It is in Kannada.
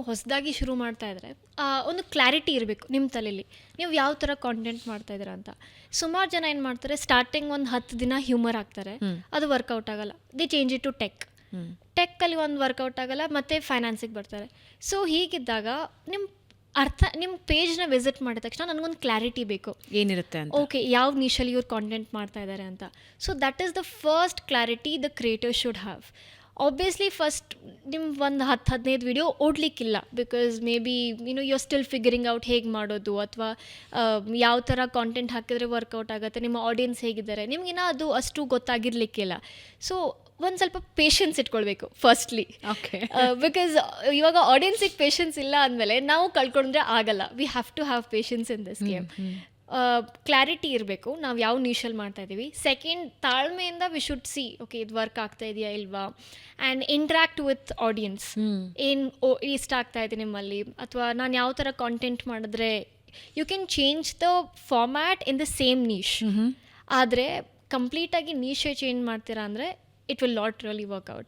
ಹೊಸದಾಗಿ ಶುರು ಮಾಡ್ತಾ ಇದ್ರೆ ಒಂದು ಕ್ಲಾರಿಟಿ ಇರಬೇಕು ನಿಮ್ಮ ತಲೆಯಲ್ಲಿ, ನೀವು ಯಾವ ಥರ ಕಾಂಟೆಂಟ್ ಮಾಡ್ತಾ ಇದ್ದೀರಾ ಅಂತ. ಸುಮಾರು ಜನ ಏನು ಮಾಡ್ತಾರೆ, ಸ್ಟಾರ್ಟಿಂಗ್ ಒಂದು 10 ದಿನ ಹ್ಯೂಮರ್ ಆಗ್ತಾರೆ, ಅದು ವರ್ಕೌಟ್ ಆಗಲ್ಲ, ದಿ ಚೇಂಜ್ ಇಟ್ ಟು ಟೆಕ್ಕಲ್ಲಿ ಒಂದು ವರ್ಕೌಟ್ ಆಗಲ್ಲ, ಮತ್ತು ಫೈನಾನ್ಸಿಗೆ ಬರ್ತಾರೆ. ಸೊ ಹೀಗಿದ್ದಾಗ ನಿಮ್ಮ ಪೇಜ್ನ ವಿಸಿಟ್ ಮಾಡಿದ ತಕ್ಷಣ ನನಗೊಂದು ಕ್ಲಾರಿಟಿ ಬೇಕು, ಏನಿರುತ್ತೆ ಅಂತ. ಓಕೆ, ಯಾವ ನಿಶಲ್ಲಿ ಇವ್ರು ಕಾಂಟೆಂಟ್ ಮಾಡ್ತಾ ಇದ್ದಾರೆ ಅಂತ. So that is the first clarity the creator should have. Obviously first ನಿಮ್ಗೆ ಒಂದು 10-15 ವಿಡಿಯೋ ಓಡಲಿಕ್ಕಿಲ್ಲ, because maybe you are still figuring out ಹೇಗೆ ಮಾಡೋದು, ಅಥವಾ ಯಾವ ಥರ ಕಾಂಟೆಂಟ್ ಹಾಕಿದ್ರೆ ವರ್ಕೌಟ್ ಆಗುತ್ತೆ, ನಿಮ್ಮ ಆಡಿಯನ್ಸ್ ಹೇಗಿದ್ದಾರೆ, ನಿಮಗಿನ್ನ ಅದು ಅಷ್ಟು ಗೊತ್ತಾಗಿರ್ಲಿಕ್ಕಿಲ್ಲ. ಸೊ ಒಂದು ಸ್ವಲ್ಪ ಪೇಷನ್ಸ್ ಇಟ್ಕೊಳ್ಬೇಕು ಫಸ್ಟ್ಲಿ. ಓಕೆ, ಬಿಕಾಸ್ ಇವಾಗ ಆಡಿಯನ್ಸಿಗೆ ಪೇಷನ್ಸ್ ಇಲ್ಲ ಅಂದಮೇಲೆ ನಾವು ಕಳ್ಕೊಂಡ್ರೆ ಆಗಲ್ಲ. We have to have patience in this game. Clarity ಇರಬೇಕು ನಾವು ಯಾವ ನಿಶಲ್ಲಿ ಮಾಡ್ತಾ ಇದ್ದೀವಿ. ಸೆಕೆಂಡ್, ತಾಳ್ಮೆಯಿಂದ ವಿ ಶುಡ್ ಸಿ, ಓಕೆ ಇದು ವರ್ಕ್ ಆಗ್ತಾ ಇದೆಯಾ ಇಲ್ವಾ, ಆ್ಯಂಡ್ ಇಂಟ್ರ್ಯಾಕ್ಟ್ ವಿತ್ ಆಡಿಯನ್ಸ್. ಏನು ಇಷ್ಟ ಆಗ್ತಾ ಇದೆ ನಿಮ್ಮಲ್ಲಿ, ಅಥವಾ ನಾನು ಯಾವ ಥರ ಕಾಂಟೆಂಟ್ ಮಾಡಿದ್ರೆ you can change the format in the same niche. ಆದರೆ ಕಂಪ್ಲೀಟಾಗಿ ನೀಶೇ ಚೇಂಜ್ ಮಾಡ್ತೀರಾ ಅಂದರೆ it will not really work out.